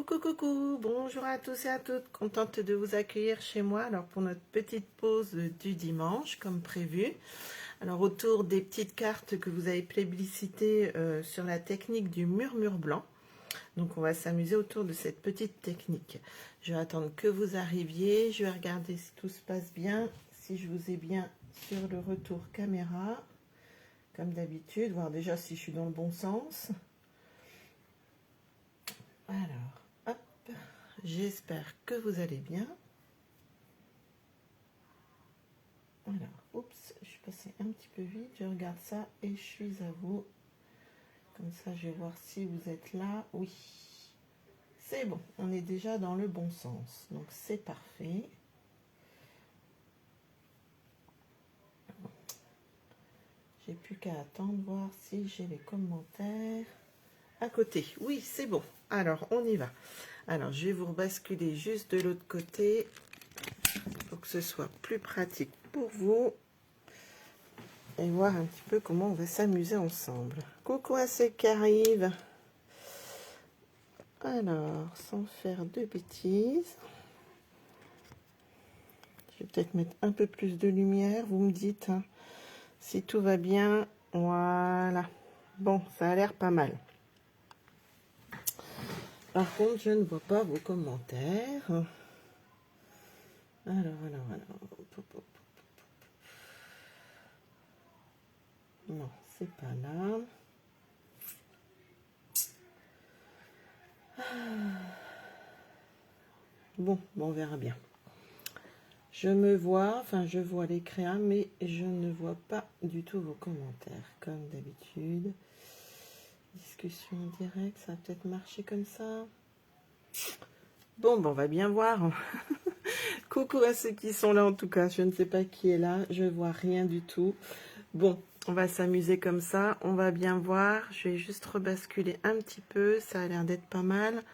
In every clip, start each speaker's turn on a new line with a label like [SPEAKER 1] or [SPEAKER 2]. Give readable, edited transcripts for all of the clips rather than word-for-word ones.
[SPEAKER 1] Coucou, coucou, bonjour à tous et à toutes, contente de vous accueillir chez moi alors pour notre petite pause du dimanche comme prévu. Alors autour des petites cartes que vous avez plébiscitées sur la technique du murmure blanc. Donc on va s'amuser autour de cette petite technique. Je vais attendre que vous arriviez, je vais regarder si tout se passe bien, si je vous ai bien sur le retour caméra, comme d'habitude, voir déjà si je suis dans le bon sens. Alors, hop, j'espère que vous allez bien. Alors, oups, je suis passée un petit peu vite, je regarde ça et je suis à vous. Comme ça, je vais voir si vous êtes là. Oui, c'est bon, on est déjà dans le bon sens, donc c'est parfait. J'ai plus qu'à attendre, voir si j'ai les commentaires à côté. Oui, c'est bon. Alors, on y va. Alors, je vais vous rebasculer juste de l'autre côté pour que ce soit plus pratique pour vous et voir un petit peu comment on va s'amuser ensemble. Coucou à ceux qui arrivent. Alors, sans faire de bêtises, je vais peut-être mettre un peu plus de lumière. Vous me dites hein, si tout va bien. Voilà. Bon, ça a l'air pas mal. Par contre, je ne vois pas vos commentaires. Alors. Non, c'est pas là. Bon, on verra bien. Je me vois, enfin je vois l'écran, mais je ne vois pas du tout vos commentaires, comme d'habitude. Discussion en direct, ça va peut-être marcher comme ça. Bon, on va bien voir. Coucou à ceux qui sont là en tout cas, je ne sais pas qui est là, je vois rien du tout. Bon, on va s'amuser comme ça, on va bien voir. Je vais juste rebasculer un petit peu, ça a l'air d'être pas mal.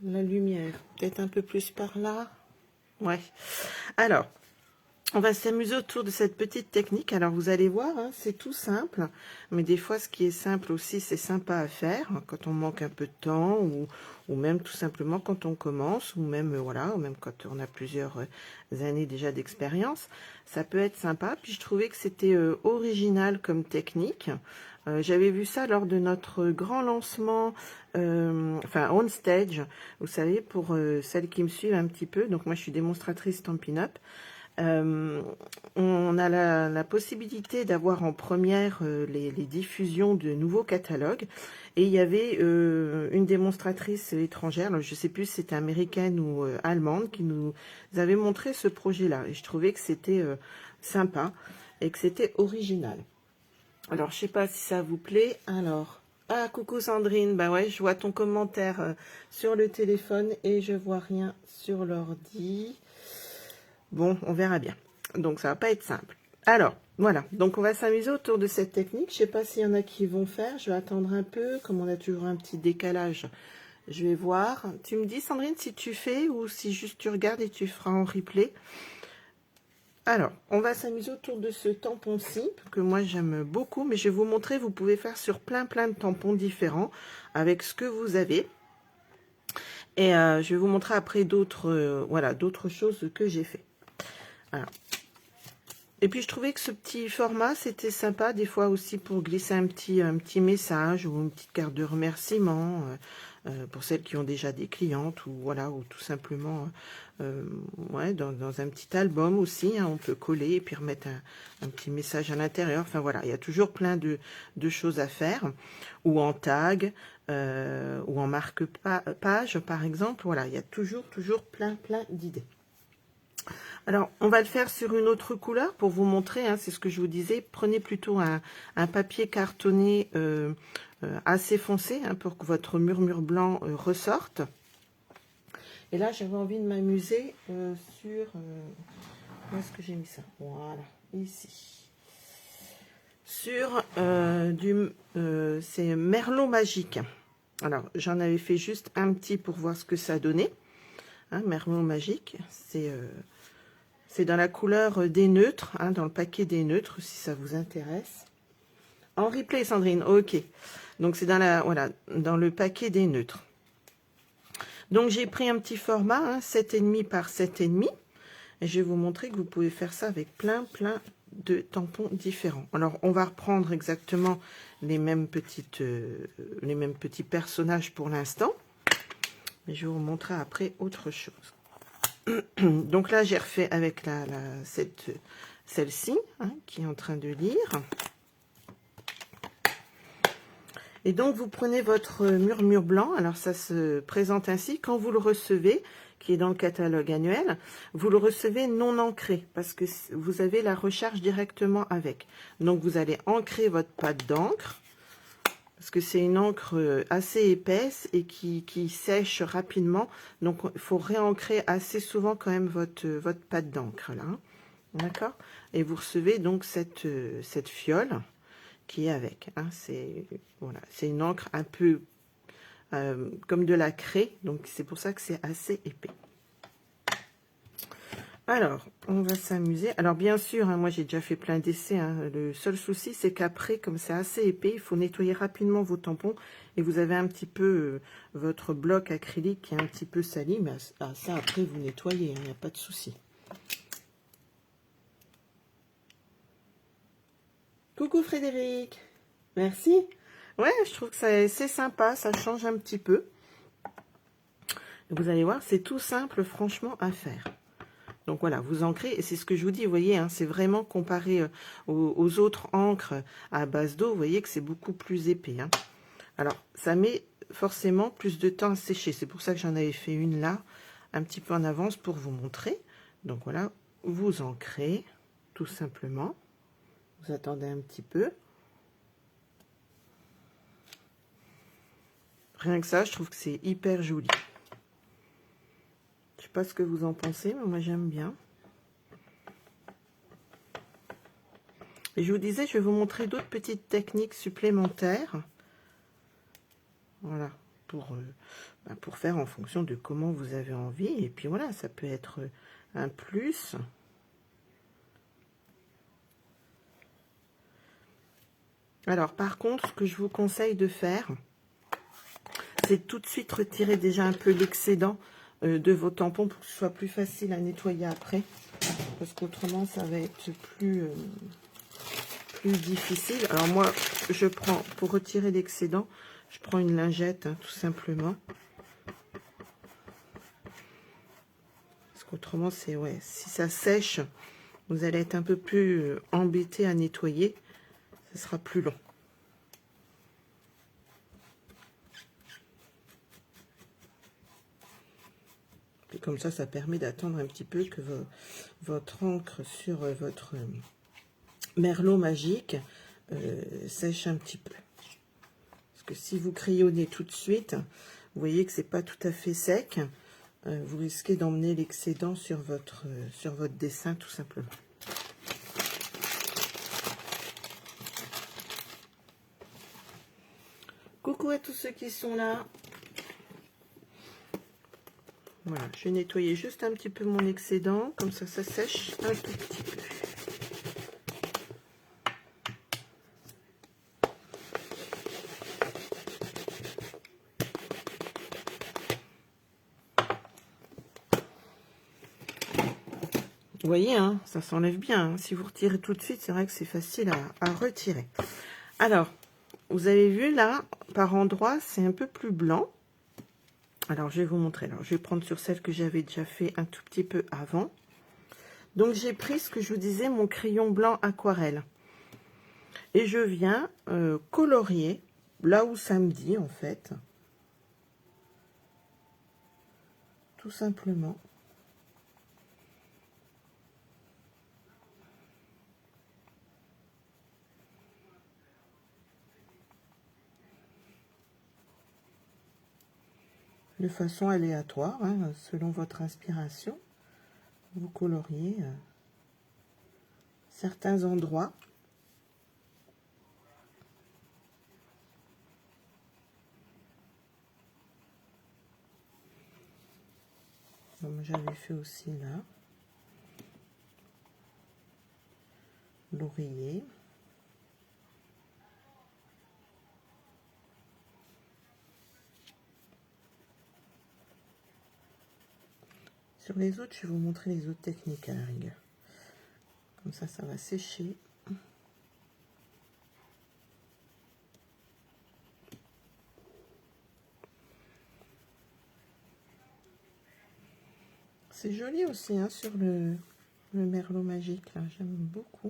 [SPEAKER 1] La lumière, peut-être un peu plus par là. Ouais. Alors, on va s'amuser autour de cette petite technique. Alors, vous allez voir, hein, c'est tout simple. Mais des fois, ce qui est simple aussi, c'est sympa à faire. Hein, quand on manque un peu de temps ou même tout simplement quand on commence. Ou même, voilà, ou même quand on a plusieurs années déjà d'expérience. Ça peut être sympa. Puis, je trouvais que c'était original comme technique. J'avais vu ça lors de notre grand lancement, enfin on stage, vous savez, pour celles qui me suivent un petit peu. Donc moi je suis démonstratrice Stampin' Up. On a la possibilité d'avoir en première les diffusions de nouveaux catalogues. Et il y avait une démonstratrice étrangère, alors je ne sais plus si c'était américaine ou allemande, qui nous avait montré ce projet-là. Et je trouvais que c'était sympa et que c'était original. Alors, je sais pas si ça vous plaît. Alors, ah, coucou Sandrine. Bah ouais, je vois ton commentaire sur le téléphone et je vois rien sur l'ordi. Bon, on verra bien. Donc, ça va pas être simple. Alors, voilà. Donc, on va s'amuser autour de cette technique. Je sais pas s'il y en a qui vont faire. Je vais attendre un peu. Comme on a toujours un petit décalage, je vais voir. Tu me dis, Sandrine, si tu fais ou si juste tu regardes et tu feras en replay. Alors, on va s'amuser autour de ce tampon simple que moi j'aime beaucoup, mais je vais vous montrer, vous pouvez faire sur plein de tampons différents avec ce que vous avez. Et je vais vous montrer après d'autres voilà, d'autres choses que j'ai fait. Alors. Et puis je trouvais que ce petit format c'était sympa des fois aussi pour glisser un petit message ou une petite carte de remerciement pour celles qui ont déjà des clientes ou voilà, ou tout simplement ouais, dans un petit album aussi, hein, on peut coller et puis remettre un petit message à l'intérieur. Enfin voilà, il y a toujours plein de choses à faire, ou en tag, ou en marque-page par exemple. Voilà, il y a toujours plein d'idées. Alors, on va le faire sur une autre couleur pour vous montrer, hein, c'est ce que je vous disais. Prenez plutôt un papier cartonné assez foncé hein, pour que votre murmure blanc ressorte. Et là, j'avais envie de m'amuser sur... où est-ce que j'ai mis ça? Voilà, ici. Sur c'est Merlot Magique. Alors, j'en avais fait juste un petit pour voir ce que ça donnait. Hein, Merlot Magique, c'est dans la couleur des neutres, hein, dans le paquet des neutres, si ça vous intéresse. En replay, Sandrine, ok. Donc, c'est dans, voilà, dans le paquet des neutres. Donc j'ai pris un petit format, hein, 7,5 par 7,5. Et je vais vous montrer que vous pouvez faire ça avec plein de tampons différents. Alors on va reprendre exactement les mêmes petits personnages pour l'instant. Mais je vais vous montrer après autre chose. Donc là j'ai refait avec celle-ci, hein, qui est en train de lire. Et donc, vous prenez votre murmure blanc. Alors, ça se présente ainsi. Quand vous le recevez, qui est dans le catalogue annuel, vous le recevez non ancré, parce que vous avez la recharge directement avec. Donc, vous allez ancrer votre pâte d'encre, parce que c'est une encre assez épaisse et qui sèche rapidement. Donc, il faut réancrer assez souvent quand même votre pâte d'encre, là. D'accord? Et vous recevez donc cette fiole qui est avec. Hein, c'est voilà, c'est une encre un peu comme de la craie, donc c'est pour ça que c'est assez épais. Alors, on va s'amuser. Alors, bien sûr, hein, moi j'ai déjà fait plein d'essais. Hein, le seul souci, c'est qu'après, comme c'est assez épais, il faut nettoyer rapidement vos tampons et vous avez un petit peu votre bloc acrylique qui est un petit peu sali, mais ça après vous nettoyez, il n'y a pas de souci. Coucou Frédéric, merci. Ouais, je trouve que c'est sympa, ça change un petit peu. Vous allez voir, c'est tout simple, franchement, à faire. Donc voilà, vous ancrez, et c'est ce que je vous dis, vous voyez, hein, c'est vraiment comparé aux autres encres à base d'eau, vous voyez que c'est beaucoup plus épais. Hein. Alors, ça met forcément plus de temps à sécher. C'est pour ça que j'en avais fait une là, un petit peu en avance pour vous montrer. Donc voilà, vous ancrez, tout simplement. Vous attendez un petit peu. Rien que ça, je trouve que c'est hyper joli. Je sais pas ce que vous en pensez, mais moi j'aime bien. Et je vous disais, je vais vous montrer d'autres petites techniques supplémentaires. Voilà, pour faire en fonction de comment vous avez envie. Et puis voilà, ça peut être un plus. Alors, par contre, ce que je vous conseille de faire, c'est tout de suite retirer déjà un peu l'excédent de vos tampons pour que ce soit plus facile à nettoyer après. Parce qu'autrement, ça va être plus difficile. Alors moi, je prends, pour retirer l'excédent, je prends une lingette, hein, tout simplement. Parce qu'autrement, c'est, ouais, si ça sèche, vous allez être un peu plus embêté à nettoyer. Ce sera plus long. Et comme ça permet d'attendre un petit peu que votre encre sur votre merlot magique sèche un petit peu. Parce que si vous crayonnez tout de suite, vous voyez que c'est pas tout à fait sec. Vous risquez d'emmener l'excédent sur votre dessin, tout simplement. Coucou à tous ceux qui sont là. Voilà, je vais nettoyer juste un petit peu mon excédent, comme ça sèche un tout petit peu. Vous voyez, hein, ça s'enlève bien. Hein. Si vous retirez tout de suite, c'est vrai que c'est facile à retirer. Alors, vous avez vu là, par endroits, c'est un peu plus blanc. Alors, je vais vous montrer. Alors, je vais prendre sur celle que j'avais déjà fait un tout petit peu avant. Donc, j'ai pris ce que je vous disais, mon crayon blanc aquarelle. Et je viens colorier là où ça me dit, en fait. Tout simplement. De façon aléatoire, hein, selon votre inspiration. Vous coloriez certains endroits. Comme j'avais fait aussi là. L'oreiller. Sur les autres, je vais vous montrer les autres techniques à la rigueur. Comme ça va sécher. C'est joli aussi hein, sur le merlot magique, là, j'aime beaucoup.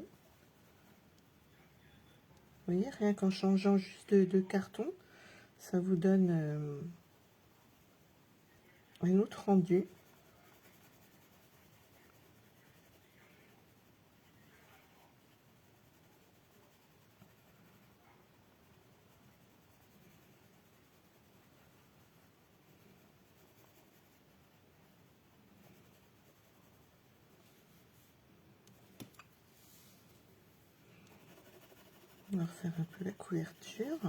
[SPEAKER 1] Vous voyez, rien qu'en changeant juste de carton, ça vous donne un autre rendu. On va refaire un peu la couverture.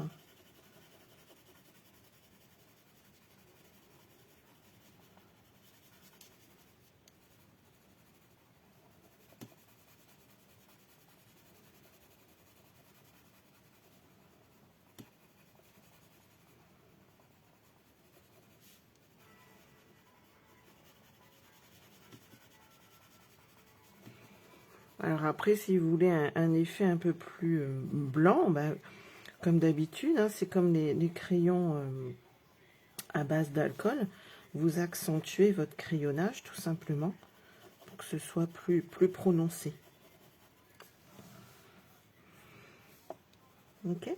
[SPEAKER 1] Alors après, si vous voulez un effet un peu plus blanc, bah, comme d'habitude, hein, c'est comme les crayons à base d'alcool. Vous accentuez votre crayonnage tout simplement pour que ce soit plus prononcé. Ok.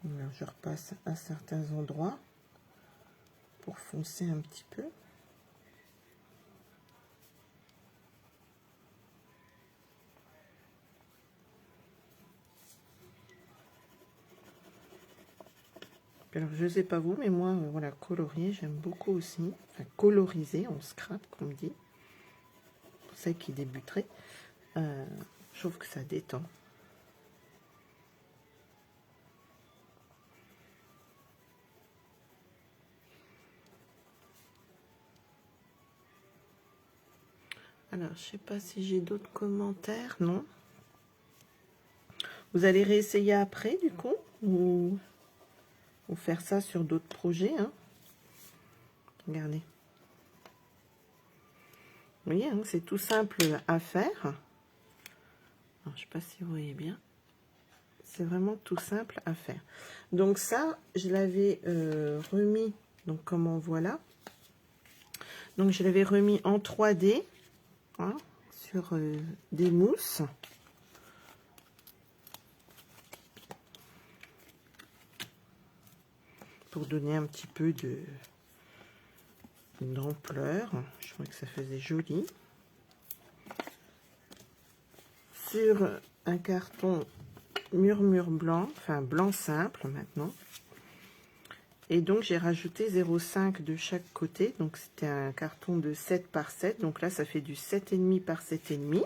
[SPEAKER 1] Alors, je repasse à certains endroits pour foncer un petit peu. Alors, je sais pas vous, mais moi, voilà, colorier, j'aime beaucoup aussi. Enfin, coloriser, on scrape, comme dit. Pour celles qui débuteraient. Je trouve que ça détend. Alors, je sais pas si j'ai d'autres commentaires, non. Vous allez réessayer après, du coup, ou faire ça sur d'autres projets, hein. Regardez. Vous voyez, hein, c'est tout simple à faire. Alors, je ne sais pas si vous voyez bien. C'est vraiment tout simple à faire. Donc ça, je l'avais remis, donc comme on voit là. Donc je l'avais remis en 3D, hein, sur des mousses. Pour donner un petit peu d'ampleur. Je trouvais que ça faisait joli. Sur un carton murmure blanc, enfin blanc simple maintenant. Et donc j'ai rajouté 0,5 de chaque côté. Donc c'était un carton de 7 par 7. Donc là ça fait du 7,5 par 7,5.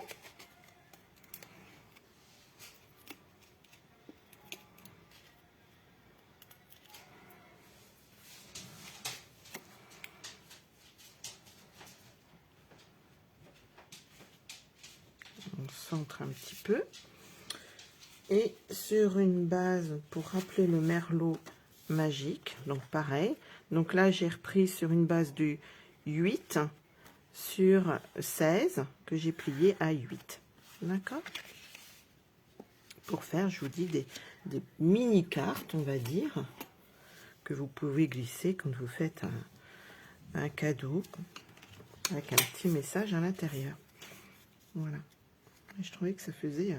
[SPEAKER 1] On centre un petit peu. Et sur une base pour rappeler le merlot magique, donc pareil. Donc là j'ai repris sur une base de 8 sur 16 que j'ai plié à 8. D'accord? Pour faire, je vous dis, des mini cartes, on va dire, que vous pouvez glisser quand vous faites un cadeau avec un petit message à l'intérieur. Voilà. Et je trouvais que ça faisait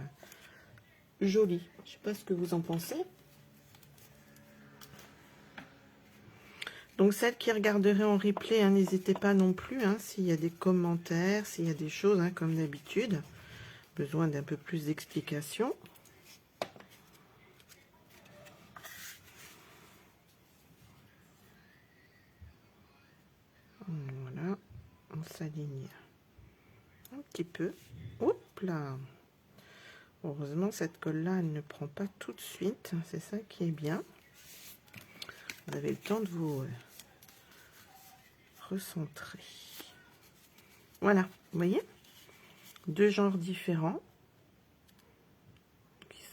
[SPEAKER 1] joli. Je sais pas ce que vous en pensez. Donc celles qui regarderaient en replay, hein, n'hésitez pas non plus, hein, s'il y a des commentaires, s'il y a des choses, hein, comme d'habitude, besoin d'un peu plus d'explications. Voilà, on s'aligne un petit peu. Hop là. Heureusement, cette colle-là, elle ne prend pas tout de suite. C'est ça qui est bien. Vous avez le temps de vous recentrer. Voilà, vous voyez, deux genres différents.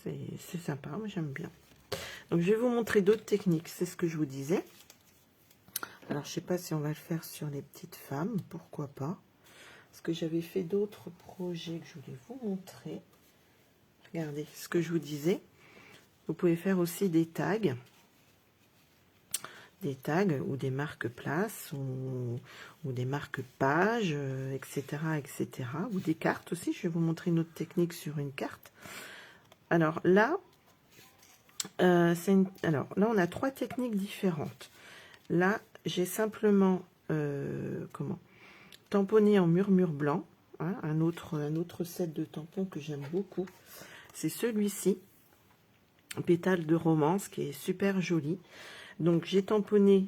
[SPEAKER 1] C'est sympa, moi j'aime bien. Donc je vais vous montrer d'autres techniques, c'est ce que je vous disais. Alors, je sais pas si on va le faire sur les petites femmes, pourquoi pas. Parce que j'avais fait d'autres projets que je voulais vous montrer. Regardez ce que je vous disais. Vous pouvez faire aussi des tags ou des marque-places ou des marque-pages, etc., etc. Ou des cartes aussi. Je vais vous montrer une autre technique sur une carte. Alors là, alors là, on a 3 techniques différentes. Là, j'ai simplement tamponné en murmure blanc. Hein, un autre set de tampons que j'aime beaucoup. C'est celui-ci, pétale de romance, qui est super joli. Donc j'ai tamponné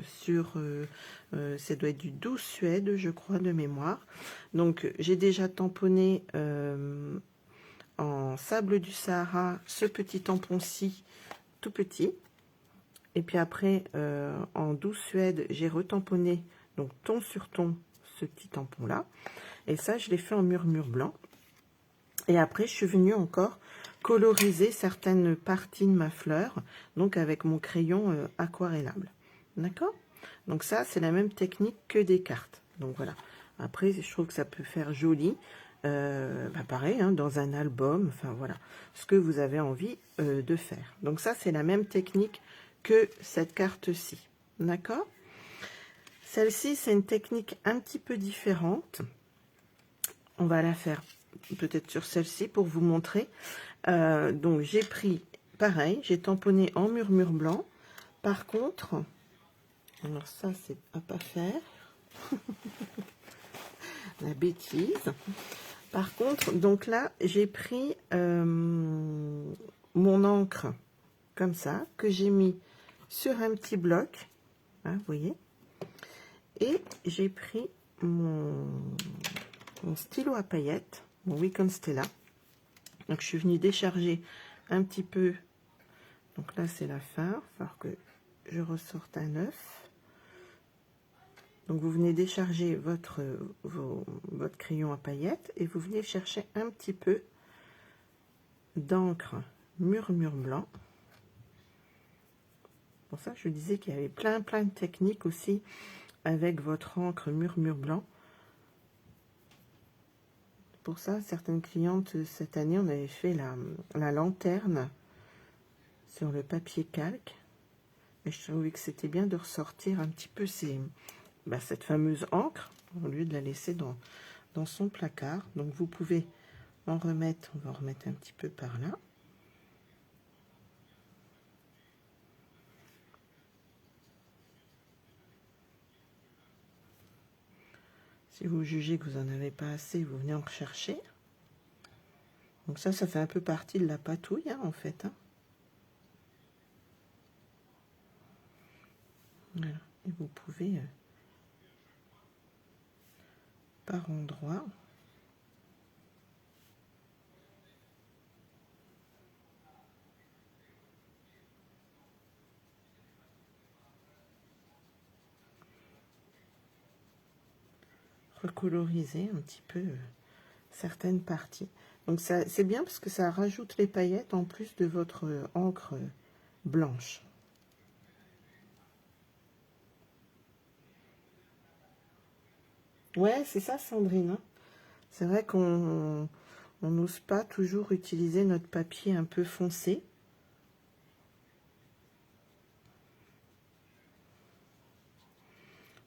[SPEAKER 1] sur ça doit être du 12 Suède, je crois, de mémoire. Donc j'ai déjà tamponné en sable du Sahara ce petit tampon-ci, tout petit. Et puis après en 12 Suède, j'ai retamponné donc ton sur ton ce petit tampon là. Et ça je l'ai fait en murmure blanc. Et après je suis venue encore coloriser certaines parties de ma fleur, donc avec mon crayon aquarellable. D'accord? Donc ça, c'est la même technique que des cartes. Donc voilà. Après, je trouve que ça peut faire joli. Pareil, hein, dans un album, enfin voilà, ce que vous avez envie de faire. Donc ça, c'est la même technique que cette carte-ci. D'accord? Celle-ci, c'est une technique un petit peu différente. On va la faire peut-être sur celle-ci pour vous montrer. Donc j'ai pris pareil, j'ai tamponné en murmure blanc. Par contre, alors ça c'est à pas faire, la bêtise. Par contre, donc là j'ai pris mon encre comme ça que j'ai mis sur un petit bloc, hein, vous voyez, et j'ai pris mon stylo à paillettes, mon Wiccan Stella. Donc je suis venue décharger un petit peu. Donc là c'est la fin, il va falloir que je ressorte un œuf. Donc vous venez décharger votre crayon à paillettes et vous venez chercher un petit peu d'encre murmure blanc. Pour ça je vous disais qu'il y avait plein de techniques aussi avec votre encre murmure blanc. Pour ça, certaines clientes cette année, on avait fait la lanterne sur le papier calque. Et je trouvais que c'était bien de ressortir un petit peu cette fameuse encre, au lieu de la laisser dans son placard. Donc vous pouvez en remettre, on va en remettre un petit peu par là. Si vous jugez que vous n'en avez pas assez, vous venez en rechercher. Donc ça fait un peu partie de la patouille, hein, en fait. Hein. Voilà. Et vous pouvez, par endroit, recoloriser un petit peu certaines parties. Donc ça c'est bien parce que ça rajoute les paillettes en plus de votre encre blanche. Ouais, c'est ça Sandrine. Hein. C'est vrai qu'on n'ose pas toujours utiliser notre papier un peu foncé.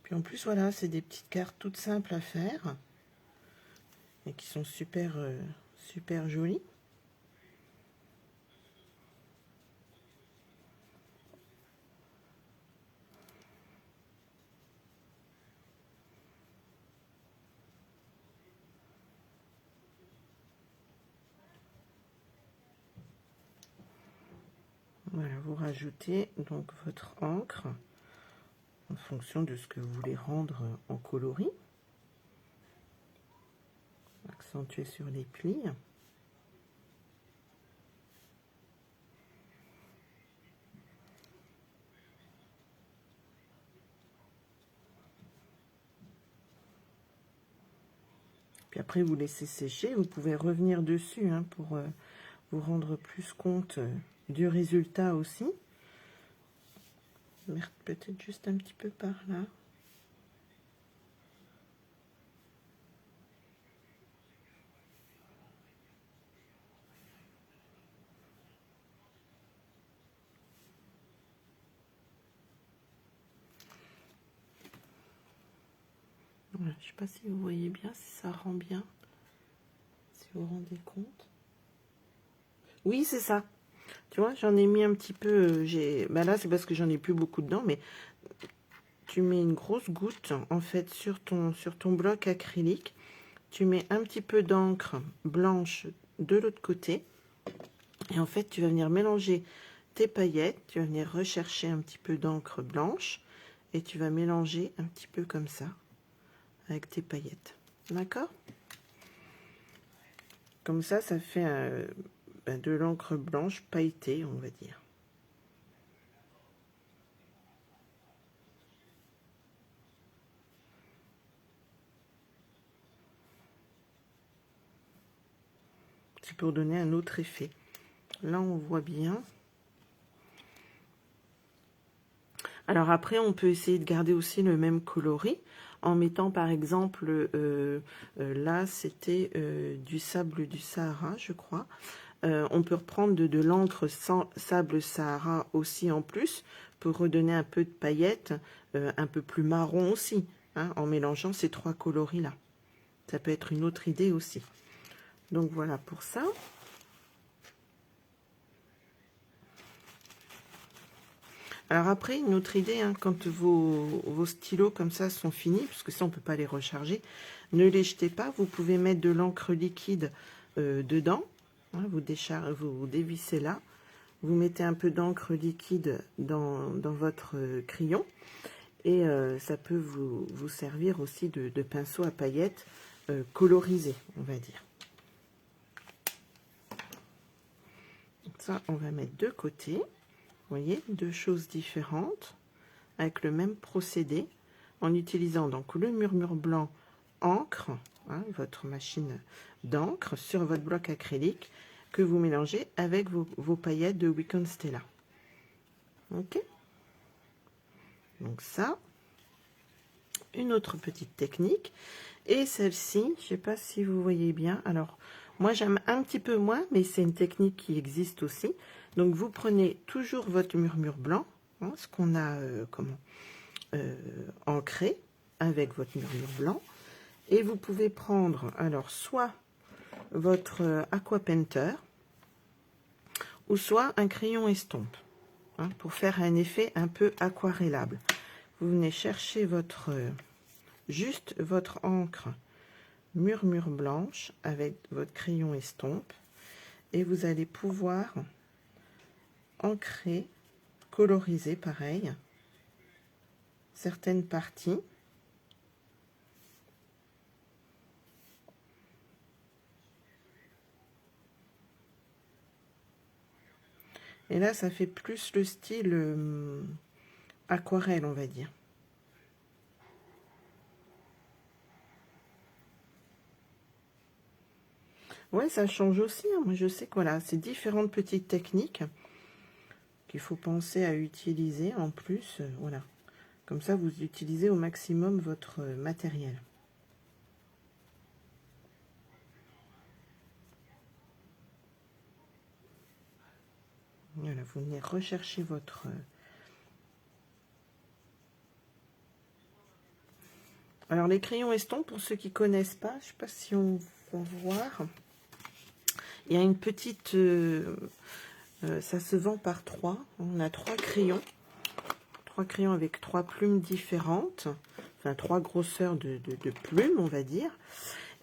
[SPEAKER 1] Puis en plus, voilà, c'est des petites cartes toutes simples à faire et qui sont super, super jolies. Voilà, vous rajoutez donc votre encre en fonction de ce que vous voulez rendre en coloris. Accentuer sur les plis. Puis après, vous laissez sécher. Vous pouvez revenir dessus hein, pour vous rendre plus compte du résultat aussi. Merde, peut-être juste un petit peu par là. Voilà, je sais pas si vous voyez bien, si ça rend bien, si vous vous rendez compte. Oui, c'est ça. Tu vois, j'en ai mis un petit peu. Bah là, c'est parce que j'en ai plus beaucoup dedans, mais tu mets une grosse goutte en fait sur ton bloc acrylique. Tu mets un petit peu d'encre blanche de l'autre côté. Et en fait, tu vas venir mélanger tes paillettes. Tu vas venir rechercher un petit peu d'encre blanche. Et tu vas mélanger un petit peu comme ça avec tes paillettes. D'accord? Comme ça fait de l'encre blanche pailletée, on va dire. C'est pour donner un autre effet. Là, on voit bien. Alors après, on peut essayer de garder aussi le même coloris en mettant par exemple, là c'était du sable du Sahara, je crois. On peut reprendre de l'encre sans sable Sahara aussi en plus pour redonner un peu de paillettes, un peu plus marron aussi, hein, en mélangeant ces trois coloris-là. Ça peut être une autre idée aussi. Donc voilà pour ça. Alors après, une autre idée, hein, quand vos stylos comme ça sont finis, parce que ça on ne peut pas les recharger, ne les jetez pas. Vous pouvez mettre de l'encre liquide dedans. Hein, vous dévissez là. Vous mettez un peu d'encre liquide dans votre crayon. Et ça peut vous servir aussi de pinceau à paillettes colorisé, on va dire. Ça, on va mettre de côté. Vous voyez, deux choses différentes avec le même procédé en utilisant donc le murmure blanc encre, hein, votre machine d'encre sur votre bloc acrylique que vous mélangez avec vos paillettes de Wiccan Stella. Ok. Donc ça, une autre petite technique. Et celle-ci, je ne sais pas si vous voyez bien. Alors, moi j'aime un petit peu moins, mais c'est une technique qui existe aussi. Donc vous prenez toujours votre murmure blanc, hein, ce qu'on a ancré avec votre murmure blanc. Et vous pouvez prendre alors soit votre Aqua Painter ou soit un crayon estompe, hein, pour faire un effet un peu aquarellable. Vous venez chercher juste votre encre murmure blanche avec votre crayon estompe et vous allez pouvoir ancrer, coloriser pareil certaines parties. Et là, ça fait plus le style aquarelle, on va dire. Ouais, ça change aussi, hein. Moi, je sais que voilà, c'est différentes petites techniques qu'il faut penser à utiliser en plus. Voilà. Comme ça, vous utilisez au maximum votre matériel. Voilà, vous venez rechercher votre... Alors, les crayons estampes, pour ceux qui ne connaissent pas, je ne sais pas si on va voir. Il y a une petite... ça se vend par 3. On a 3 crayons. 3 crayons avec 3 plumes différentes. Enfin, 3 grosseurs de plumes, on va dire.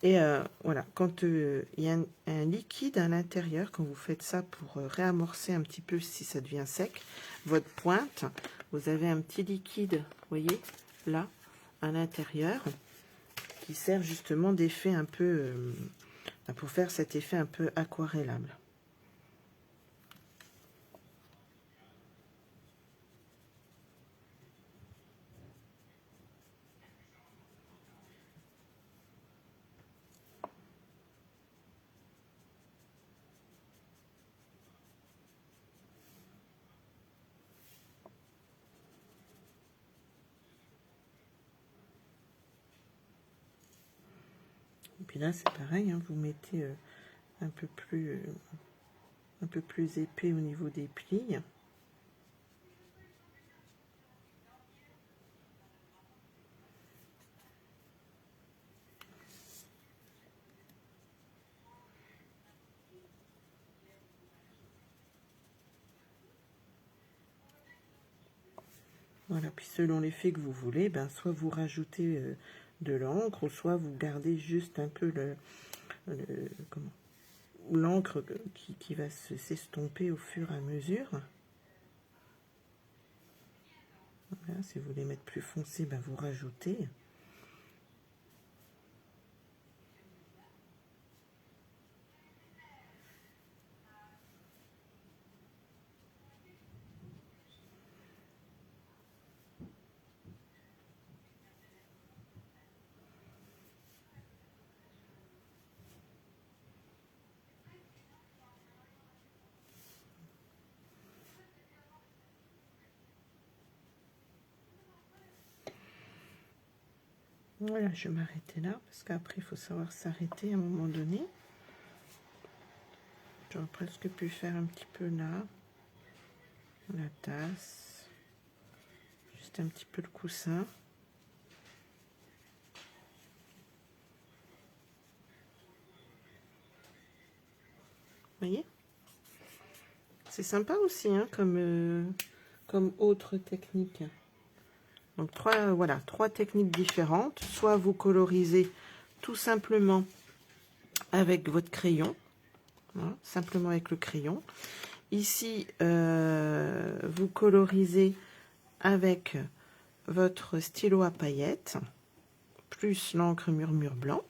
[SPEAKER 1] Et voilà, quand il y a un liquide à l'intérieur, quand vous faites ça pour réamorcer un petit peu si ça devient sec, votre pointe, vous avez un petit liquide, vous voyez, là, à l'intérieur, qui sert justement d'effet un peu, pour faire cet effet un peu aquarellable. Et puis là, c'est pareil, hein, vous mettez un peu plus épais au niveau des plis. Voilà, puis selon l'effet que vous voulez, ben, soit vous rajoutez de l'encre, ou soit vous gardez juste un peu l'encre qui va s'estomper au fur et à mesure. Voilà, si vous voulez mettre plus foncé, ben, vous rajoutez. Voilà, je vais m'arrêter là, parce qu'après, il faut savoir s'arrêter à un moment donné. J'aurais presque pu faire un petit peu là, la tasse, juste un petit peu le coussin. Vous voyez? C'est sympa aussi, hein, comme autre technique. Donc trois techniques différentes. Soit vous colorisez tout simplement avec votre crayon, hein, simplement avec le crayon. Ici, vous colorisez avec votre stylo à paillettes, plus l'encre murmure blanc.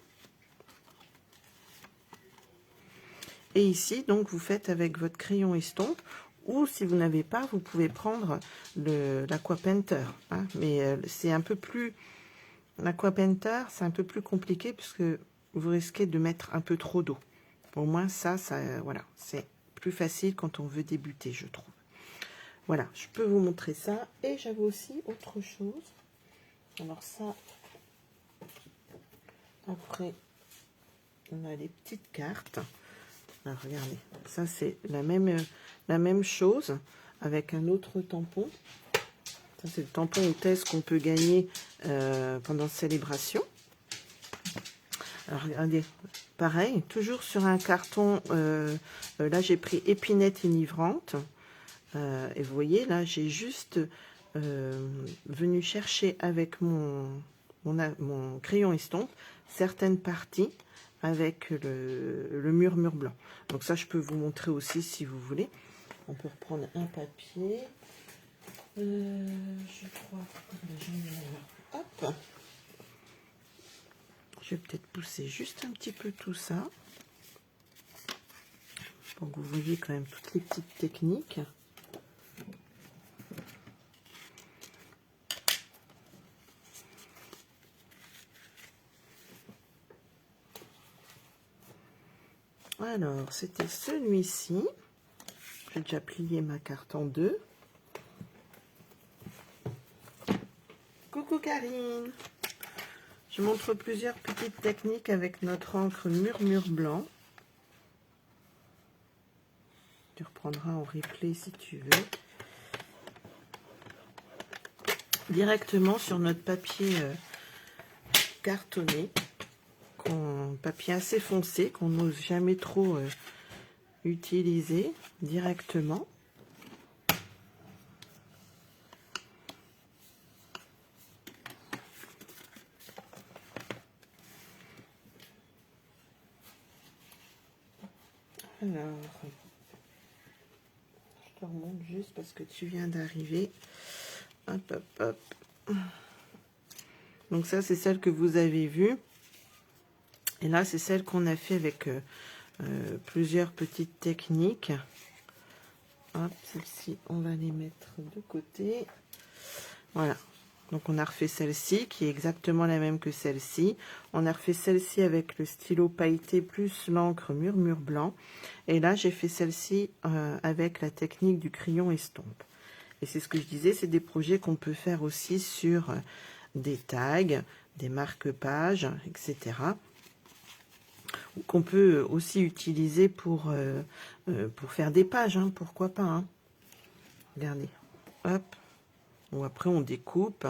[SPEAKER 1] Et ici, donc, vous faites avec votre crayon estompe, ou si vous n'avez pas, vous pouvez prendre l'Aqua Painter. Hein, mais c'est un peu plus... L'Aqua Painter, c'est un peu plus compliqué, puisque vous risquez de mettre un peu trop d'eau. Au moins, ça voilà, c'est plus facile quand on veut débuter, je trouve. Voilà, je peux vous montrer ça. Et j'avais aussi autre chose. Alors ça, après, on a les petites cartes. Alors, regardez, ça c'est la même chose avec un autre tampon. Ça c'est le tampon ou thèse qu'on peut gagner pendant célébration. Alors regardez, pareil, toujours sur un carton, là j'ai pris épinette enivrante. Et vous voyez, là j'ai juste venu chercher avec mon crayon estompe certaines parties avec le murmure blanc. Donc ça, je peux vous montrer aussi si vous voulez. On peut reprendre un papier. Je crois que hop. Je vais peut-être pousser juste un petit peu tout ça. Pour que vous voyez quand même toutes les petites techniques. Alors, c'était celui-ci. J'ai déjà plié ma carte en deux. Coucou Karine. Je montre plusieurs petites techniques avec notre encre murmure blanc. Tu reprendras en replay si tu veux. Directement sur notre papier cartonné. Papier assez foncé qu'on n'ose jamais trop utiliser directement. Alors, je te remonte juste parce que tu viens d'arriver. Hop, hop, hop. Donc ça, c'est celle que vous avez vue. Et là, c'est celle qu'on a fait avec plusieurs petites techniques. Hop, celle-ci, on va les mettre de côté. Voilà. Donc, on a refait celle-ci, qui est exactement la même que celle-ci. On a refait celle-ci avec le stylo pailleté plus l'encre murmure blanc. Et là, j'ai fait celle-ci avec la technique du crayon estompe. Et c'est ce que je disais, c'est des projets qu'on peut faire aussi sur des tags, des marque-pages, etc. qu'on peut aussi utiliser pour faire des pages, hein, pourquoi pas. Hein. Regardez, hop, ou après on découpe,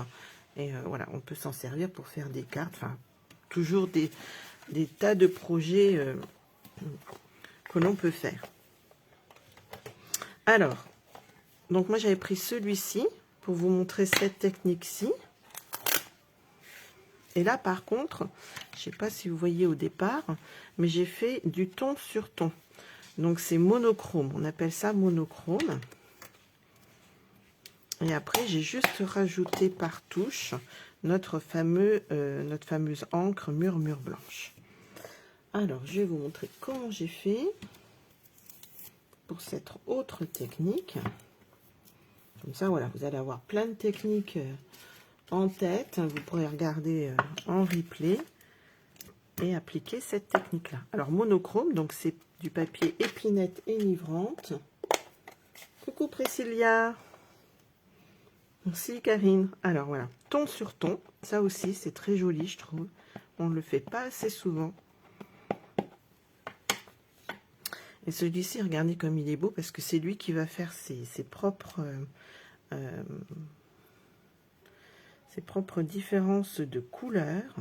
[SPEAKER 1] et voilà, on peut s'en servir pour faire des cartes, enfin, toujours des tas de projets que l'on peut faire. Alors, donc moi j'avais pris celui-ci pour vous montrer cette technique-ci. Et là, par contre, je ne sais pas si vous voyez au départ, mais j'ai fait du ton sur ton. Donc, c'est monochrome. On appelle ça monochrome. Et après, j'ai juste rajouté par touche notre fameuse encre murmure blanche. Alors, je vais vous montrer comment j'ai fait pour cette autre technique. Comme ça, voilà, vous allez avoir plein de techniques en tête, vous pourrez regarder en replay et appliquer cette technique là. Alors monochrome, donc c'est du papier épinette enivrante. Coucou Priscilla, merci Karine. Alors voilà, ton sur ton, ça aussi c'est très joli je trouve, on ne le fait pas assez souvent. Et celui-ci, regardez comme il est beau parce que c'est lui qui va faire ses propres différences de couleurs.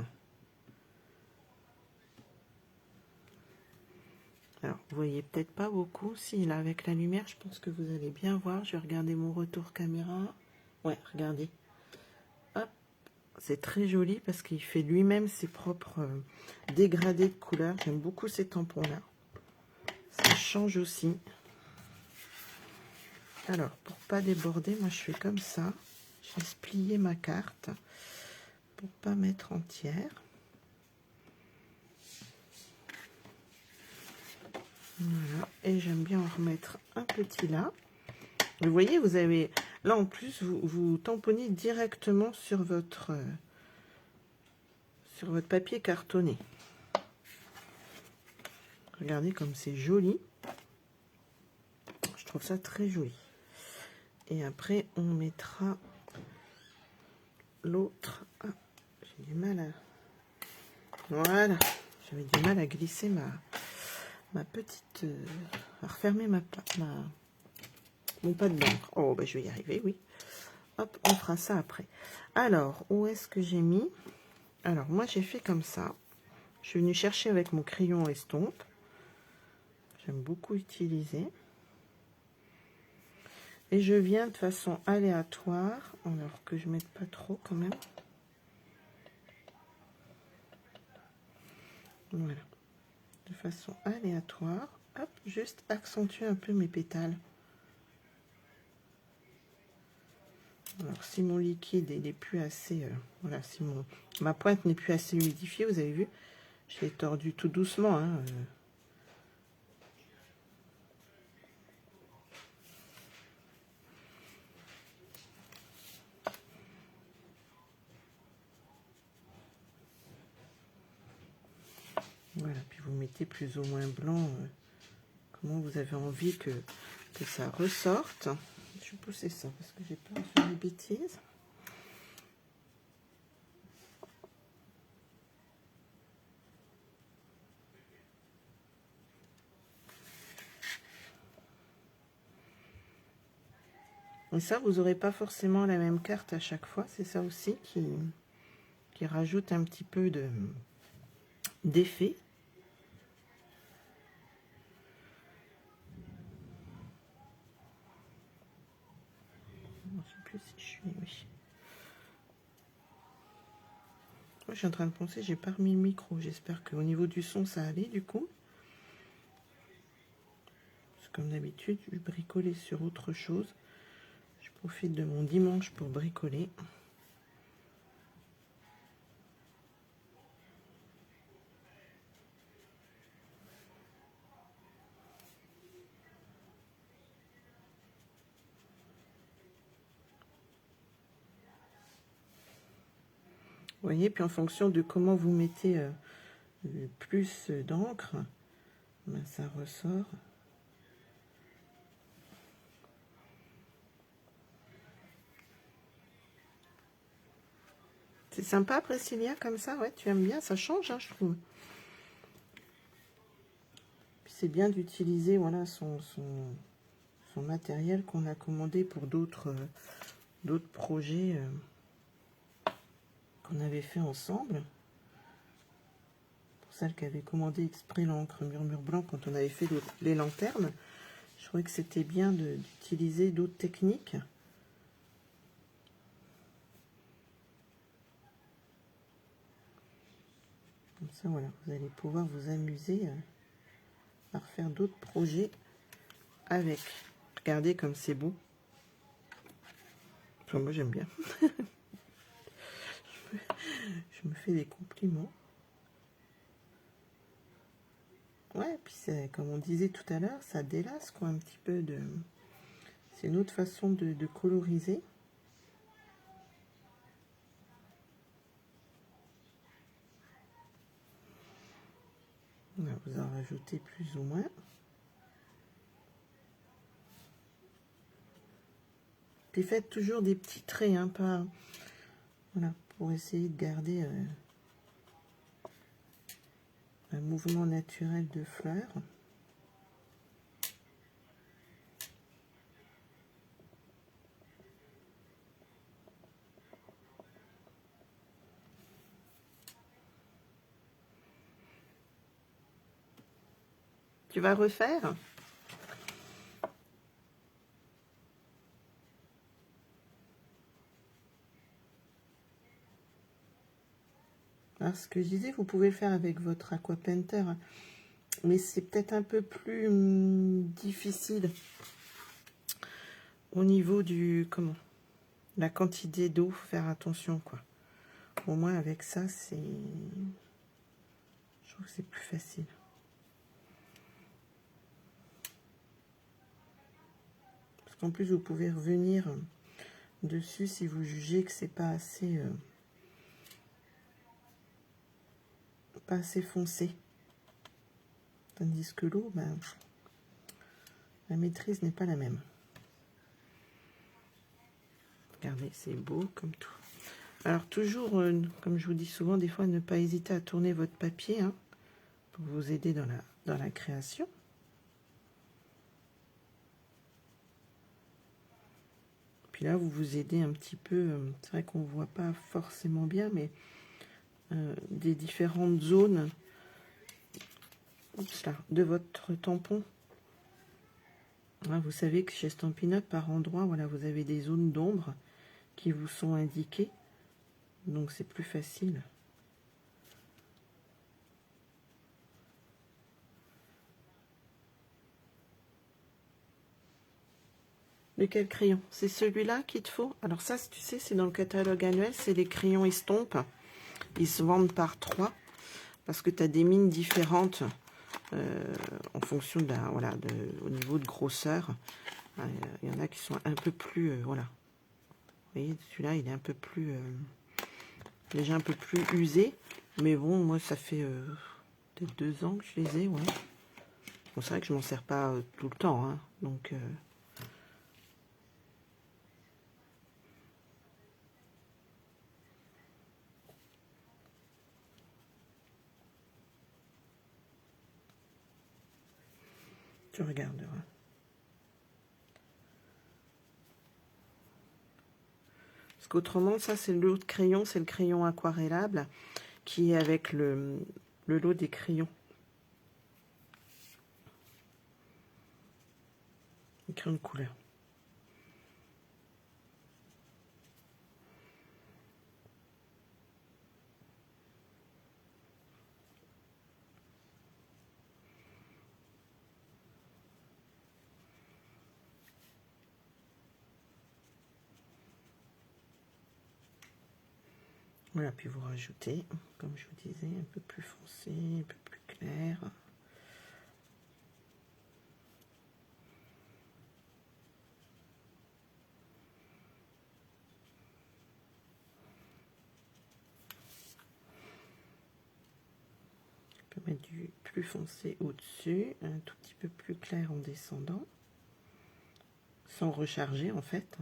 [SPEAKER 1] Alors, vous voyez peut-être pas beaucoup. Si, là, avec la lumière, je pense que vous allez bien voir. Je vais regarder mon retour caméra. Ouais, regardez. Hop, c'est très joli parce qu'il fait lui-même ses propres dégradés de couleurs. J'aime beaucoup ces tampons-là. Ça change aussi. Alors, pour pas déborder, moi, je fais comme ça. Je laisse plier ma carte pour pas mettre entière. Voilà, et j'aime bien en remettre un petit là. Vous voyez, vous avez là en plus, vous tamponnez directement sur votre papier cartonné. Regardez comme c'est joli. Je trouve ça très joli. Et après, on mettra l'autre. Ah, j'ai du mal à... Voilà, j'avais du mal à glisser ma petite... à refermer mon pad d'encre. Oh, bah, je vais y arriver, oui. Hop, on fera ça après. Alors, où est-ce que j'ai mis? Alors, moi, j'ai fait comme ça. Je suis venue chercher avec mon crayon estompe. J'aime beaucoup utiliser. Et je viens de façon aléatoire, alors que je ne mette pas trop quand même. Voilà. De façon aléatoire. Hop, juste accentuer un peu mes pétales. Alors, si mon liquide n'est plus assez... voilà, si ma pointe n'est plus assez humidifiée, vous avez vu, je l'ai tordu tout doucement. Hein, Voilà, puis vous mettez plus ou moins blanc, comment vous avez envie que ça ressorte. Je vais pousser ça parce que j'ai peur de faire des bêtises. Et ça, vous n'aurez pas forcément la même carte à chaque fois. C'est ça aussi qui rajoute un petit peu d'effet. Je ne sais plus si je suis... Oui. Moi, je suis en train de penser, j'ai pas remis le micro. J'espère qu'au niveau du son, ça allait du coup. Parce que comme d'habitude, je bricolais sur autre chose. Je profite de mon dimanche pour bricoler. Vous voyez, puis en fonction de comment vous mettez le plus d'encre, ben ça ressort. C'est sympa, Priscilla, comme ça, ouais, tu aimes bien, ça change, hein, je trouve. c'est bien d'utiliser voilà, son matériel qu'on a commandé pour d'autres projets qu'on avait fait ensemble. Pour celle qui avait commandé exprès l'encre Murmure Blanc quand on avait fait les lanternes, je trouvais que c'était bien d'utiliser d'autres techniques. Comme ça, voilà, vous allez pouvoir vous amuser à refaire d'autres projets avec. Regardez comme c'est beau. Enfin, moi, j'aime bien. Je me fais des compliments. Ouais, puis comme on disait tout à l'heure, ça délasse quoi un petit peu de. C'est une autre façon de coloriser. On va vous en rajouter plus ou moins. Puis faites toujours des petits traits, hein, pas. Voilà, pour essayer de garder un mouvement naturel de fleurs. Tu vas refaire? Alors, ce que je disais, vous pouvez le faire avec votre Aqua Painter, mais c'est peut-être un peu plus difficile au niveau du la quantité d'eau. Faire attention quoi. Au moins avec ça, je trouve que c'est plus facile. Parce qu'en plus, vous pouvez revenir dessus si vous jugez que c'est pas assez foncé. Tandis que l'eau, ben, la maîtrise n'est pas la même. Regardez, c'est beau comme tout. Alors toujours, comme je vous dis souvent, des fois, ne pas hésiter à tourner votre papier hein, pour vous aider dans la création. Puis là, vous vous aidez un petit peu, c'est vrai qu'on ne voit pas forcément bien, mais des différentes zones là, de votre tampon. Hein, vous savez que chez Stampin' Up, par endroit, voilà, vous avez des zones d'ombre qui vous sont indiquées. Donc c'est plus facile. De quel crayon? C'est celui-là qu'il te faut? Alors ça, tu sais, c'est dans le catalogue annuel, c'est les crayons estompe. Ils se vendent par 3 parce que tu as des mines différentes en fonction de voilà, au niveau de grosseur. Il y en a qui sont un peu plus... voilà. Vous voyez, celui-là, il est un peu plus... déjà un peu plus usé. Mais bon, moi, ça fait peut-être 2 ans que je les ai, ouais. Bon, c'est vrai que je m'en sers pas tout le temps, hein, donc... tu regarderas. Parce qu'autrement, ça, c'est l'autre crayon, c'est le crayon aquarellable qui est avec le lot des crayons. Les crayons de couleur. Voilà, puis vous rajoutez, comme je vous disais, un peu plus foncé, un peu plus clair. On peut mettre du plus foncé au-dessus, un tout petit peu plus clair en descendant, sans recharger en fait.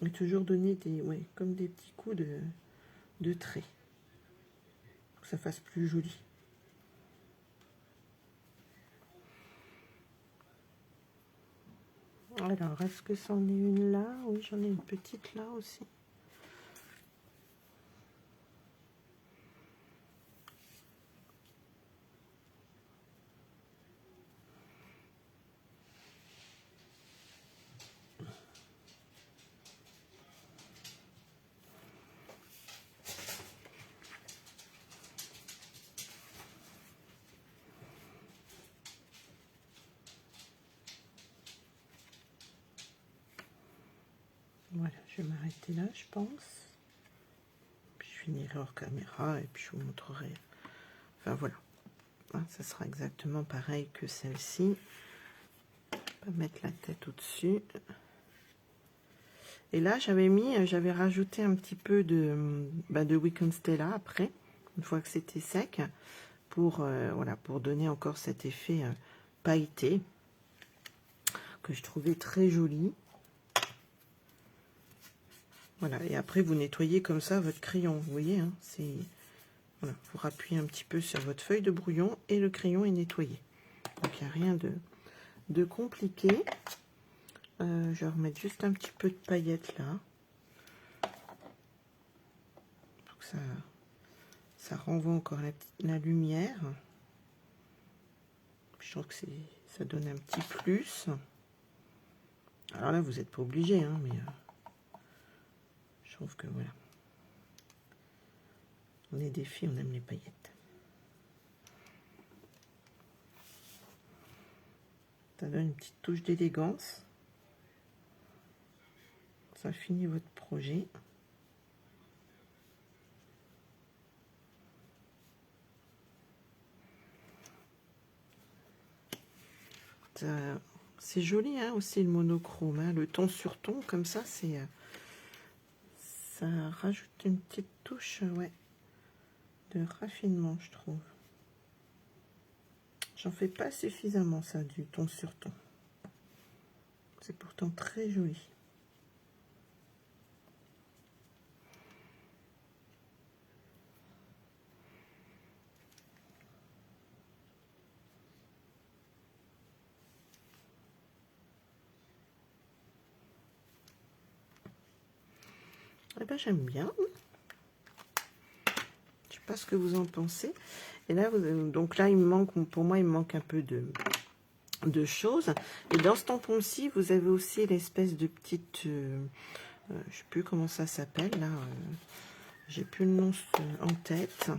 [SPEAKER 1] Et toujours donner des, ouais, comme des petits coups de trait. Pour que ça fasse plus joli. Alors, est-ce que c'en est une là? Oui, j'en ai une petite là aussi. Voilà, je vais m'arrêter là, je pense. Puis je finirai hors caméra et puis je vous montrerai. Enfin voilà, hein, ça sera exactement pareil que celle-ci. On va mettre la tête au-dessus. Et là, j'avais rajouté un petit peu de Weekend Stella après, une fois que c'était sec, pour voilà, pour donner encore cet effet pailleté que je trouvais très joli. Voilà, et après vous nettoyez comme ça votre crayon, vous voyez, hein, c'est voilà, vous rappuyez un petit peu sur votre feuille de brouillon et le crayon est nettoyé. Donc il n'y a rien de compliqué. Je vais remettre juste un petit peu de paillettes là, pour que ça renvoie encore la lumière. Je trouve que ça donne un petit plus. Alors là, vous n'êtes pas obligé, hein, mais je trouve que voilà. On est des filles, on aime les paillettes. Ça donne une petite touche d'élégance. Ça finit votre projet. C'est joli hein, aussi le monochrome, hein, le ton sur ton, comme ça, ça rajoute une petite touche ouais, de raffinement, je trouve. J'en fais pas suffisamment, ça, du ton sur ton. C'est pourtant très joli. Eh ben, j'aime bien. Je sais pas ce que vous en pensez. Et là, donc là, pour moi, il me manque un peu de choses. Et dans ce tampon-ci, vous avez aussi l'espèce de petite, je sais plus comment ça s'appelle là. J'ai plus le nom en tête.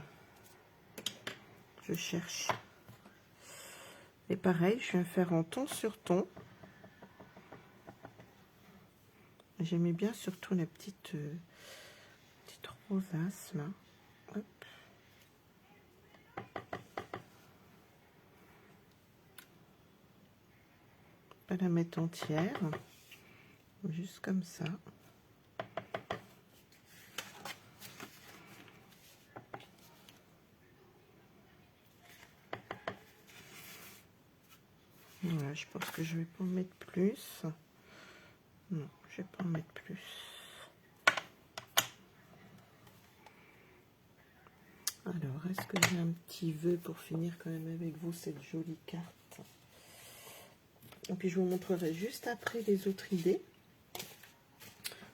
[SPEAKER 1] Je cherche. Et pareil, je viens faire en ton sur ton. J'aimais bien surtout la petite rosace là. Hop. Pas la mettre entière, juste comme ça. Voilà, je pense que je vais pas en mettre plus. Non, je vais pas en mettre plus. Alors, est-ce que j'ai un petit vœu pour finir quand même avec vous cette jolie carte? Et puis je vous montrerai juste après les autres idées.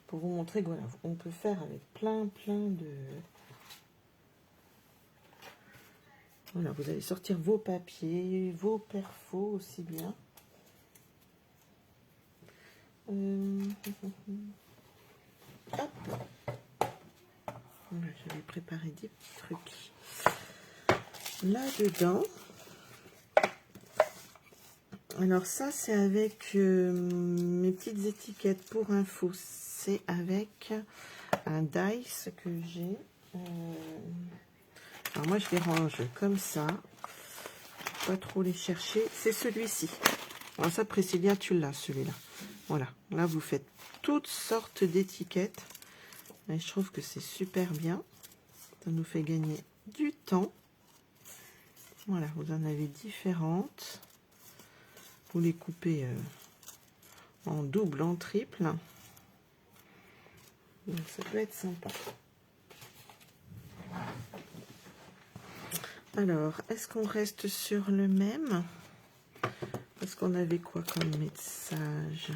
[SPEAKER 1] Pour vous montrer que voilà, on peut faire avec plein de... Voilà, vous allez sortir vos papiers, vos perfos aussi bien. Hop. Voilà, j'avais préparé des petits trucs là-dedans. Alors ça, c'est avec mes petites étiquettes pour info. C'est avec un dice que j'ai. Alors moi, je les range comme ça. Pas trop les chercher. C'est celui-ci. Alors ça, Priscilla, tu l'as, celui-là. Voilà. Là, vous faites toutes sortes d'étiquettes. Et je trouve que c'est super bien. Ça nous fait gagner du temps. Voilà, vous en avez différentes. Vous les coupez en double, en triple. Donc, ça peut être sympa. Alors, est-ce qu'on reste sur le même? Parce qu'on avait quoi comme message?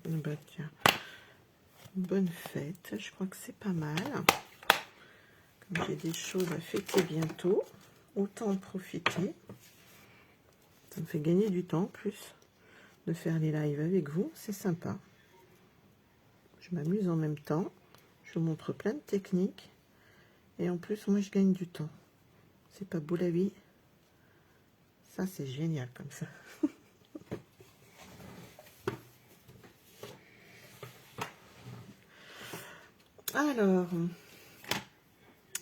[SPEAKER 1] Bah tiens, bonne fête, je crois que c'est pas mal. Comme j'ai des choses à fêter bientôt, autant en profiter. Ça me fait gagner du temps en plus de faire les lives avec vous, c'est sympa. Je m'amuse en même temps, je vous montre plein de techniques et en plus moi je gagne du temps. C'est pas beau la vie? Ça c'est génial comme ça. Alors,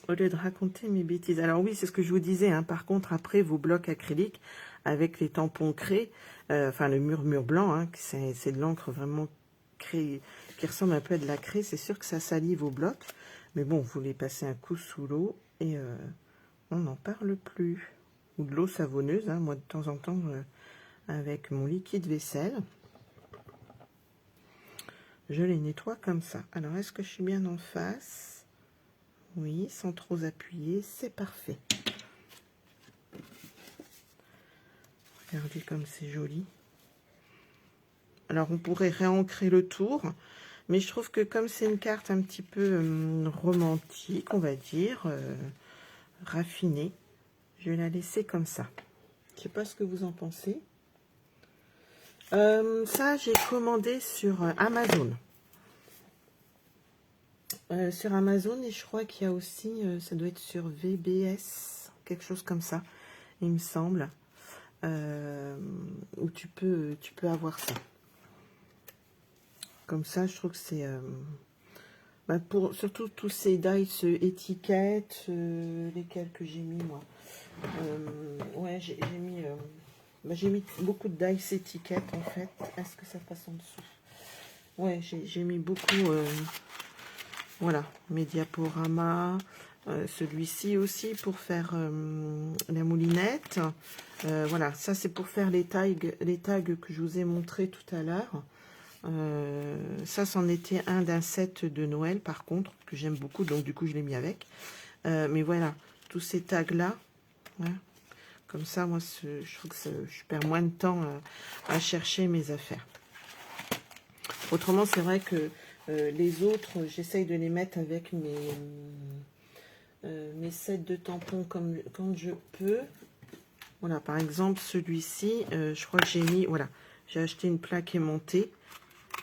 [SPEAKER 1] au lieu de raconter mes bêtises, alors oui, c'est ce que je vous disais, hein, par contre, après, vos blocs acryliques, avec les tampons craies, enfin le mur blanc, hein, c'est de l'encre vraiment craie, qui ressemble un peu à de la craie, c'est sûr que ça salit vos blocs, mais bon, vous les passez un coup sous l'eau, et on n'en parle plus. Ou de l'eau savonneuse, hein, moi de temps en temps, avec mon liquide vaisselle, je les nettoie comme ça. Alors, est-ce que je suis bien en face? Oui, sans trop appuyer, c'est parfait. Regardez comme c'est joli. Alors, on pourrait réancrer le tour, mais je trouve que comme c'est une carte un petit peu romantique, on va dire, raffinée, je vais la laisser comme ça. Je ne sais pas ce que vous en pensez. Ça, j'ai commandé sur Amazon. Sur Amazon, et je crois qu'il y a aussi, ça doit être sur VBS, quelque chose comme ça, il me semble, où tu peux avoir ça. Comme ça, je trouve que c'est, pour surtout tous ces dice étiquettes, lesquels que j'ai mis moi. Ouais, j'ai mis beaucoup de dice étiquettes en fait. Est-ce que ça passe en dessous? Ouais, j'ai mis beaucoup. Voilà, mes diaporamas, celui-ci aussi pour faire la moulinette. Voilà, ça c'est pour faire les tags que je vous ai montré tout à l'heure. Ça, c'en était un d'un set de Noël par contre, que j'aime beaucoup, donc du coup je l'ai mis avec. Mais voilà, tous ces tags-là, hein, comme ça, moi je trouve que je perds moins de temps à chercher mes affaires. Autrement, c'est vrai que les autres, j'essaye de les mettre avec mes sets de tampons quand je peux. Voilà, par exemple, celui-ci, je crois que j'ai mis, voilà, j'ai acheté une plaque aimantée,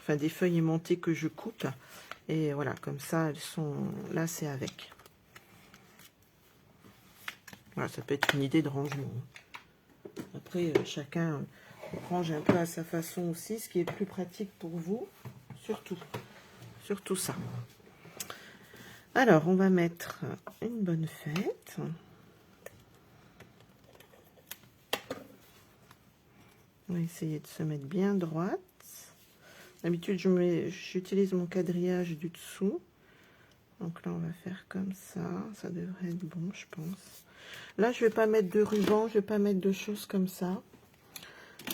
[SPEAKER 1] enfin des feuilles aimantées que je coupe. Et voilà, comme ça, elles sont, là, c'est avec. Voilà, ça peut être une idée de rangement. Après, chacun range un peu à sa façon aussi, ce qui est plus pratique pour vous, surtout ça. Alors, on va mettre une bonne fête. On va essayer de se mettre bien droite. D'habitude, j'utilise mon quadrillage du dessous. Donc là, on va faire comme ça. Ça devrait être bon, je pense. Là, je ne vais pas mettre de ruban, je ne vais pas mettre de choses comme ça.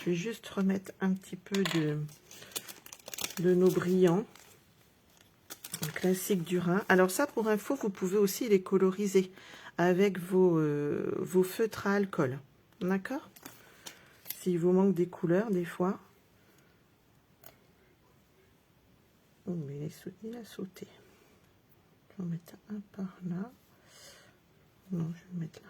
[SPEAKER 1] Je vais juste remettre un petit peu de nos brillants. Un classique du Rhin. Alors ça, pour info, vous pouvez aussi les coloriser avec vos feutres à alcool. D'accord? S'il vous manque des couleurs, des fois. Oh, mais il a sauté. Je vais en mettre un par là. Non, je vais le mettre là.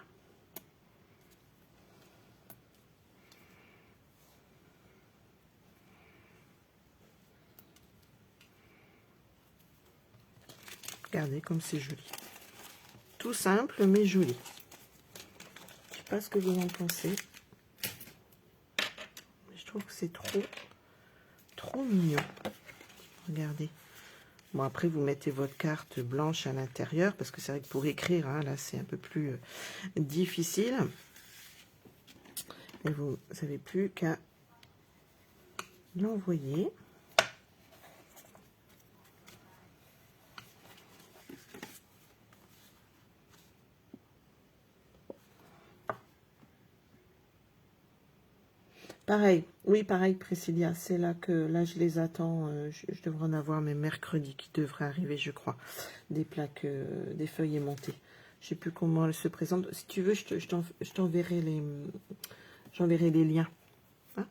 [SPEAKER 1] Regardez comme c'est joli. Tout simple, mais joli. Je ne sais pas ce que vous en pensez. Je trouve que c'est trop mignon. Regardez. Bon, après, vous mettez votre carte blanche à l'intérieur, parce que c'est vrai que pour écrire, hein, là, c'est un peu plus difficile. Et vous n'avez plus qu'à l'envoyer. Pareil, oui, pareil, Priscilla, c'est là que, là, je les attends, je devrais en avoir, mais mercredi, qui devrait arriver, je crois, des plaques, des feuilles aimantées. Je sais plus comment elles se présentent. Si tu veux, je t'enverrai j'enverrai les liens. Hein.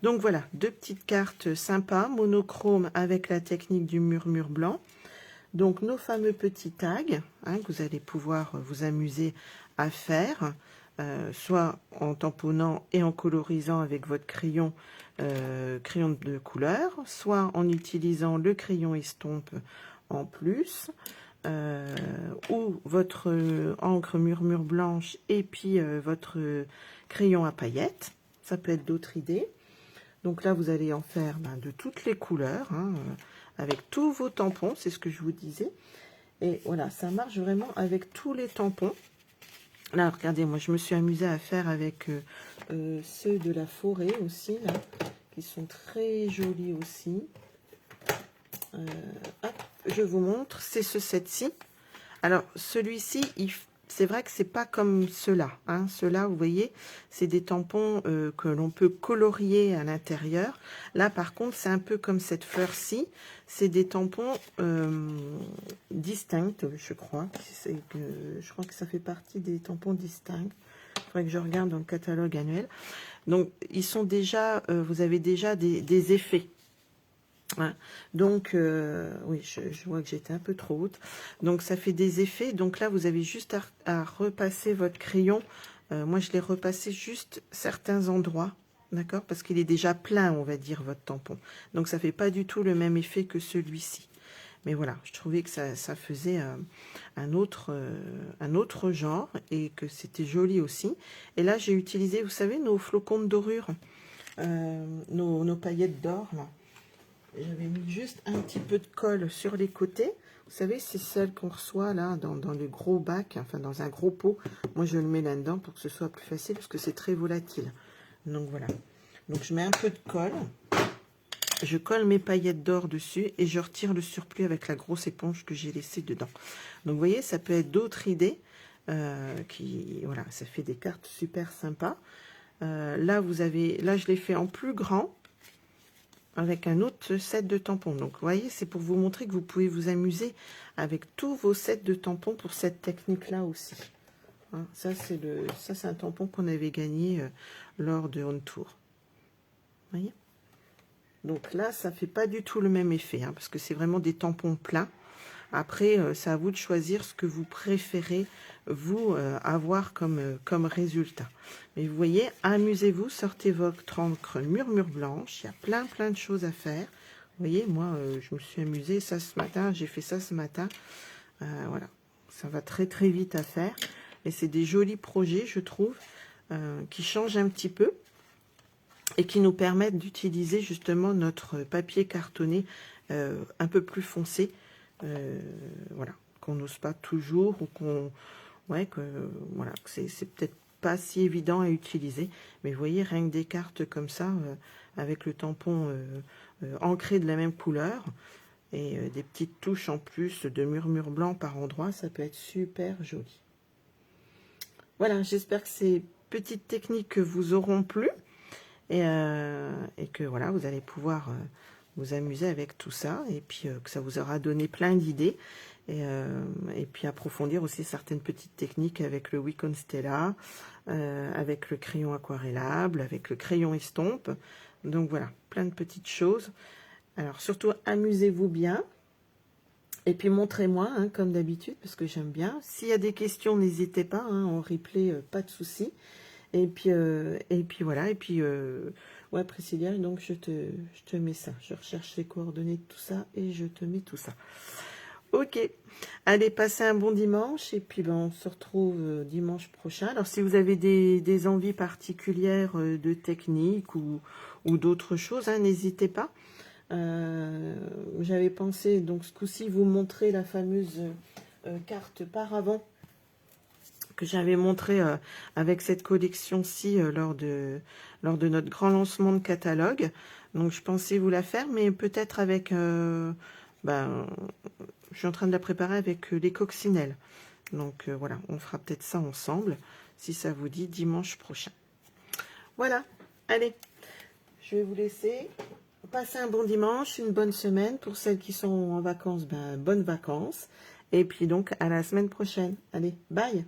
[SPEAKER 1] Donc voilà, deux petites cartes sympas, monochrome avec la technique du murmure blanc. Donc nos fameux petits tags, hein, que vous allez pouvoir vous amuser à faire. Soit en tamponnant et en colorisant avec votre crayon, crayon de couleur, soit en utilisant le crayon estompe en plus, ou votre encre murmure blanche et puis votre crayon à paillettes. Ça peut être d'autres idées. Donc là, vous allez en faire de toutes les couleurs, hein, avec tous vos tampons, c'est ce que je vous disais. Et voilà, ça marche vraiment avec tous les tampons. Là, regardez, moi, je me suis amusée à faire avec ceux de la forêt aussi, là, qui sont très jolis aussi. Hop, je vous montre, c'est ce set-ci. Alors, celui-ci, c'est vrai que c'est pas comme ceux-là. Hein. Ceux-là, vous voyez, c'est des tampons que l'on peut colorier à l'intérieur. Là, par contre, c'est un peu comme cette fleur-ci. C'est des tampons distincts, je crois. Je crois que ça fait partie des tampons distincts. Il faudrait que je regarde dans le catalogue annuel. Donc, ils sont déjà, vous avez déjà des effets. Hein. Donc, oui, je vois que j'étais un peu trop haute. Donc, ça fait des effets. Donc là, vous avez juste à repasser votre crayon. Moi, je l'ai repassé juste certains endroits. D'accord? Parce qu'il est déjà plein, on va dire, votre tampon. Donc, ça fait pas du tout le même effet que celui-ci. Mais voilà, je trouvais que ça faisait un autre genre et que c'était joli aussi. Et là, j'ai utilisé, vous savez, nos flocons de dorure, nos paillettes d'or, là. J'avais mis juste un petit peu de colle sur les côtés. Vous savez, c'est celle qu'on reçoit là dans le gros bac, enfin dans un gros pot. Moi, je le mets là-dedans pour que ce soit plus facile parce que c'est très volatile. Donc voilà. Donc je mets un peu de colle. Je colle mes paillettes d'or dessus et je retire le surplus avec la grosse éponge que j'ai laissée dedans. Donc vous voyez, ça peut être d'autres idées. Voilà, ça fait des cartes super sympas. Là, je l'ai fait en plus grand, avec un autre set de tampons. Donc, vous voyez, c'est pour vous montrer que vous pouvez vous amuser avec tous vos sets de tampons pour cette technique-là aussi. Hein, ça, c'est un tampon qu'on avait gagné lors de On Tour. Vous voyez? Donc là, ça fait pas du tout le même effet, hein, parce que c'est vraiment des tampons plats. Après, c'est à vous de choisir ce que vous préférez, vous, avoir comme résultat. Mais vous voyez, amusez-vous, sortez votre encre murmure blanche. Il y a plein de choses à faire. Vous voyez, moi, je me suis amusée ça ce matin. J'ai fait ça ce matin. Voilà, ça va très vite à faire. Et c'est des jolis projets, je trouve, qui changent un petit peu et qui nous permettent d'utiliser justement notre papier cartonné un peu plus foncé. Voilà, qu'on n'ose pas toujours ou voilà, que c'est peut-être pas si évident à utiliser. Mais vous voyez, rien que des cartes comme ça, avec le tampon ancré de la même couleur et des petites touches en plus de murmure blanc par endroit, ça peut être super joli. Voilà, j'espère que ces petites techniques vous auront plu et que voilà, vous allez pouvoir vous amuser avec tout ça et puis que ça vous aura donné plein d'idées et puis approfondir aussi certaines petites techniques avec le Wicon Stella, avec le crayon aquarellable, avec le crayon estompe. Donc voilà, plein de petites choses. Alors surtout, amusez-vous bien. Et puis montrez-moi, hein, comme d'habitude, parce que j'aime bien. S'il y a des questions, n'hésitez pas, hein, en replay, pas de souci. Et puis voilà, et puis ouais, Priscilla, donc je te mets ça. Je recherche les coordonnées de tout ça et je te mets tout ça. Ok, allez, passez un bon dimanche et puis ben, on se retrouve dimanche prochain. Alors si vous avez des envies particulières de technique ou d'autres choses, hein, n'hésitez pas. J'avais pensé, donc ce coup-ci, vous montrer la fameuse carte paravent que j'avais montré avec cette collection-ci lors de notre grand lancement de catalogue. Donc je pensais vous la faire, mais peut-être avec... je suis en train de la préparer avec les coccinelles. Donc voilà, on fera peut-être ça ensemble, si ça vous dit, dimanche prochain. Voilà, Allez, je vais vous laisser. Passez un bon dimanche, une bonne semaine. Pour celles qui sont en vacances, ben, bonnes vacances. Et puis donc, à la semaine prochaine. Allez, bye!